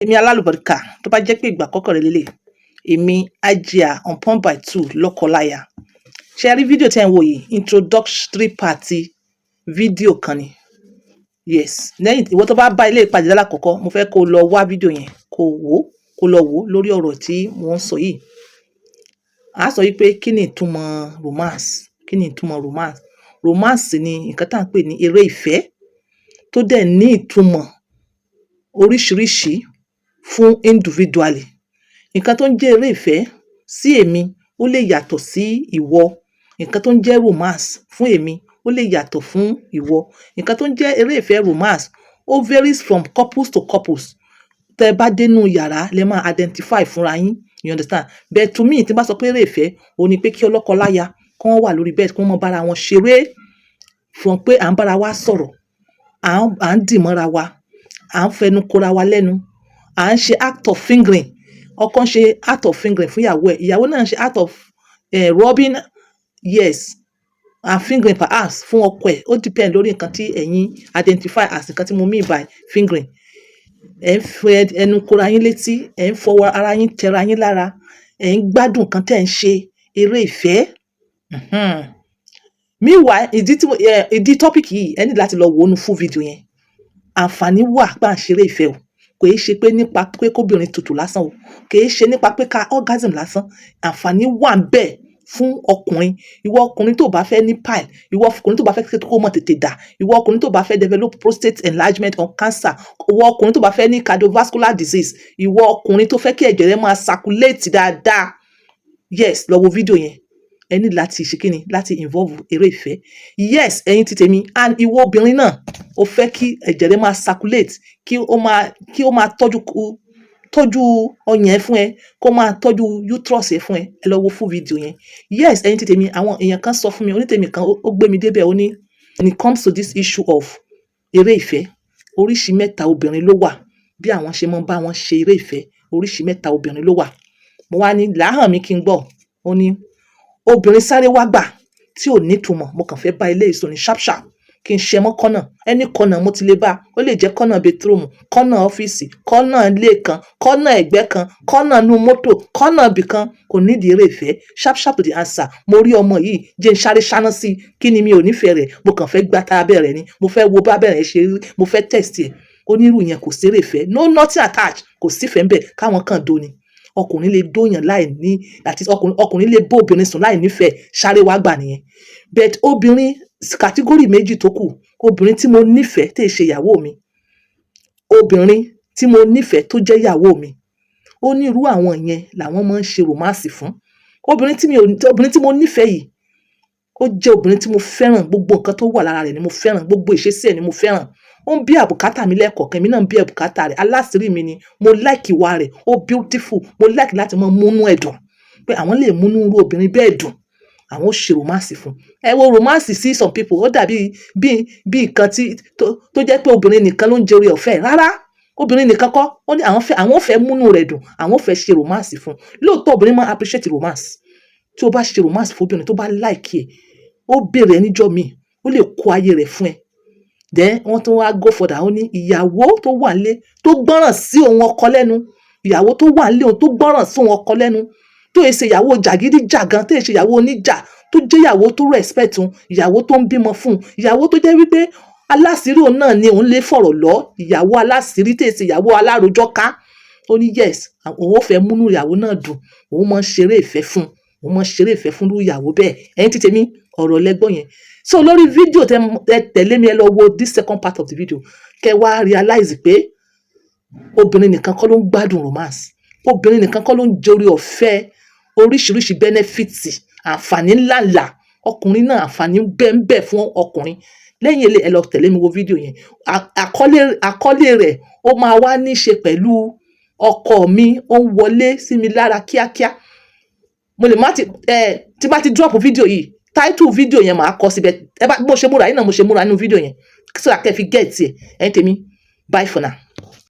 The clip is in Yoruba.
Èmi alálùbáríkà tó bá jẹ́ pé ìgbà àkọ́kọ́ rẹ lélẹ̀, èmi Hajia on point by two lọ́kọláya. Ṣé ẹ rí fídíò tí ẹ̀ ń wò yìí? Introductory party fídíò kan ni. Yes, lẹ́yìn ìwọ tó bá bá ilé ìpàdé lálákọ̀ọ́kọ́, mo fẹ́ kó lọ wá fídíò yẹn kó lọ wò lórí ọ̀rọ̀ tí mo ń sọ yìí. A sọ wípé kí ni ìtumọ̀ romance? Kí ni ìtumọ̀ romance? Romance ni nǹkan tá à ń pè ní eré ìfẹ́ tó dẹ̀ ní ìtumọ̀ oríṣiríṣi fún individually. Nǹkan tó ń jẹ́ eré ìfẹ́ sí èmi ó lè yàtọ̀ sí ìwọ. Nǹkan tó ń jẹ́ romance fún èmi ó lè yàtọ̀ fún ìwọ. Nǹkan tó ń jẹ́ eré ìfẹ́ romance ó varies from couples to couples. Tẹ́ bá dénú yàrá lẹ máa identify fúnra yín. You understand? But to me tí n bá sọ pé eré ìfẹ́ ó ní pé kí ọlọ́kọláya kí wọ́n wà lórí bed kí wọ́n máa bára wọn ṣeré from pé à ń bára wa sọ̀rọ̀, à ń dì mọ́ra wa, à ń fẹnu kora wa lẹ́nu, à ń ṣe act of fingering. Ọkọ ń ṣe act of fingering fún ìyàwó ẹ̀, ìyàwó náà ń ṣe act of rubbing, yes, and fingering perhaps fún ọkọ ẹ̀. Ó depend lórí nǹkan tí ẹ̀yin identify as nǹkan tí mo mean by fingering. Ẹ̀ ń fẹ ẹnu kora yín létí, ẹ̀ ń fọwọ́ ara yín tẹra yín lára, ẹ̀ ń gbádùn nǹkan tẹ́ ń ṣe eré ìfẹ́. Meanwhile, ìdí topic yìí ẹ ní láti lọ wo inú full video yẹn. Àǹfààní wà pé à ń ṣeré ìfẹ́ o. Kò í ṣe pé nípa pé kóbìnrin tutù lásán o. Kò í ṣe nípa pé ká orgasm lásán. Àǹfààní wà ń bẹ fún ọkùnrin. Ìwọ ọkùnrin tó bá fẹ́ ní pile, ìwọ ọkùnrin tó bá fẹ́ kó mọ̀ tètè dà, ìwọ ọkùnrin tó bá fẹ́ develop prostate enlargement or cancer, ìwọ ọkùnrin tó bá fẹ́ ní cardiovascular disease, ìwọ ọkùnrin tó fẹ́ kí ẹ̀jẹ̀ rẹ máa circulate dáadáa. Yes, lọ wo fídíò yẹn. Ẹ ní láti ṣe kíni láti involve eré ìfẹ́. Yes, ẹ̀yin ti tèmi and ìwọ obìnrin náà ó fẹ́ kí ẹ̀jẹ̀ rẹ máa circulate, kí ó máa tọ́jú ọyàn ẹ fún ẹ, kó máa tọ́jú uterus ẹ fún ẹ. Ẹ lọ wo full video yẹn. Yes, ẹ̀yin ti tèmi àwọn èèyàn kan sọ fún mi, onítèmi kan ó gbé mi débẹ̀ ó ní when it comes to this issue of eré ìfẹ́, oríṣi mẹ́ta obìnrin ló wà. Bí àwọn ṣe máa ń bá wọn ṣe eré ìfẹ́, oríṣi mẹ́ta obìnrin ló wà. Mo wá ní làáhàn mi kí n gbọ́. Ó ní obìnrin sáré wá gbà tí ò ní ìtumọ̀, mo kàn fẹ́ bá ilé ìsọ̀ ní sharp sharp kí n ṣe mọ́ kọ́nà. Ẹni kọ́nà mo ti lè bá. Ó lè jẹ́ kọ́nà bedroom, kọ́nà ọ́fíìsì, kọ́nà ilé kan, kọ́nà ẹ̀gbẹ́ kan, kọ́nà inú mọ́tò, kọ́nà ibì kan. Kò nídìí eré ìfẹ́. Sharp sharp to the answer. Mo rí ọmọ yìí jẹ́ n sáré ṣáná sí i. Kí ni mi ò nífẹ̀ẹ́ rẹ̀? Mo kàn fẹ́ gbá tá abẹ́ rẹ̀ ni. Mo fẹ́ wo bá abẹ́ rẹ̀ ṣe rí. Mo fẹ́ test ẹ̀. Onírú yẹn kò sí eré ìfẹ́. No nothing attached. Kò sí ìfẹ́ ń bẹ̀ káwọn kan dó ni. Ọkùnrin lè dóyàn láì ní àti ọkùnrin lè bó obìnrin sùn láì nífẹ̀ẹ́ sáré wá gbà nìyẹn. But obìnrin category méjì tó kù, obìnrin tí mo nífẹ̀ẹ́ tí ṣe ìyàwó mi, obìnrin tí mo nífẹ̀ẹ́ tó jẹ́ ìyàwó mi, ó ní irú àwọn yẹn làwọn máa ń ṣe romance fún. Obìnrin tí mo nífẹ̀ẹ́ yìí, ó jẹ́ obìnrin tí mo fẹ́ràn, gbogbo nǹkan tó wà lára rẹ̀ ni mo fẹ́ràn, gbogbo ìṣesí ẹ̀ ni mo fẹ́ràn. Ó ń bí àbùkátà mi lẹ́ẹ̀kọ̀ọ̀kan, èmi náà ń bí àbùkátà rẹ̀. Aláṣírí mi ni. Mo like ìwà rẹ̀, ó beautiful. Mo like láti máa múnú ẹ̀ dùn. Pé àwọn lè múnú irú obìnrin bẹ́ẹ̀ dùn. Àwọn ó ṣe romance fún. Ẹ wo romance sí some people, ó dàbí bí nǹkan tó jẹ́ pé obìnrin nìkan ló ń jẹ orí ọ̀fẹ́. Rárá, obìnrin nìkan kọ́. Ó ní àwọn fẹ́ múnú rẹ̀ dùn, àwọn fẹ́ ṣe romance fún. Lóòótọ́ obìnrin máa appreciate romance. Tí o bá ṣe romance fún obìnrin tó bá like ẹ̀, ó bèrè níjọ́ mi, ó lè kó ayé rẹ̀ fún ẹ. Then wọ́n tún wá go further. Ó ní ìyàwó tó wà nílé tó gbọ́ràn sí òun ọkọ lẹ́nu, ìyàwó tó wà nílé òun tó gbọ́ràn sí òun ọkọ lẹ́nu, tó yẹ ṣe ìyàwó jàgídíjàgan, tó yẹ ṣe ìyàwó oníjà, tó jẹ́ ìyàwó tó respect òun, ìyàwó tó ń bímọ fún un, ìyàwó tó jẹ́ wípé aláṣírí òun náà ni òun lè fọ̀rọ̀ lọ, ìyàwó aláṣírí tó yẹ ṣe ìyàwó alárojọ́ ká. Ó ní yes, òun ó fẹ́ múnú ìyàwó náà dùn, òun máa ń ṣeré ìfẹ́ fún, òun máa ń ṣeré ìfẹ́ fún irú ìyàwó bẹ́ẹ̀. Ẹ̀yin ti tèmi ọ̀rọ̀ lẹ́gbọ́n yẹn. So lórí fídíò tẹ̀lé mi ẹ lọ wo this second part of the video. Kẹ wá realize pé obìnrin nìkan kọ́ ló ń gbádùn romance. Obìnrin nìkan kọ́ ló ń jẹ orí ọ̀fẹ́ oríṣiríṣi benefits, àǹfààní ńláńlá. Ọkùnrin náà àǹfààní bẹ́ẹ̀ fún ọkùnrin. Lẹ́yìn ilé ẹ lọ tẹ̀lé mi wo fídíò yẹn. Àkọlé rẹ̀ ó máa wá ní ṣe pẹ̀lú ọkọ mi ó ń wọlé sí mi lára kíákíá. Mo lè má tí bá ti drop fídíò yìí, title fídíò yẹn máa kọ síbẹ̀. Bó ṣe múra yìí náà mo ṣe múra nínú fídíò yẹn. So that kẹ́ fi get ẹ̀. Ẹ̀yin tèmi, bye for now.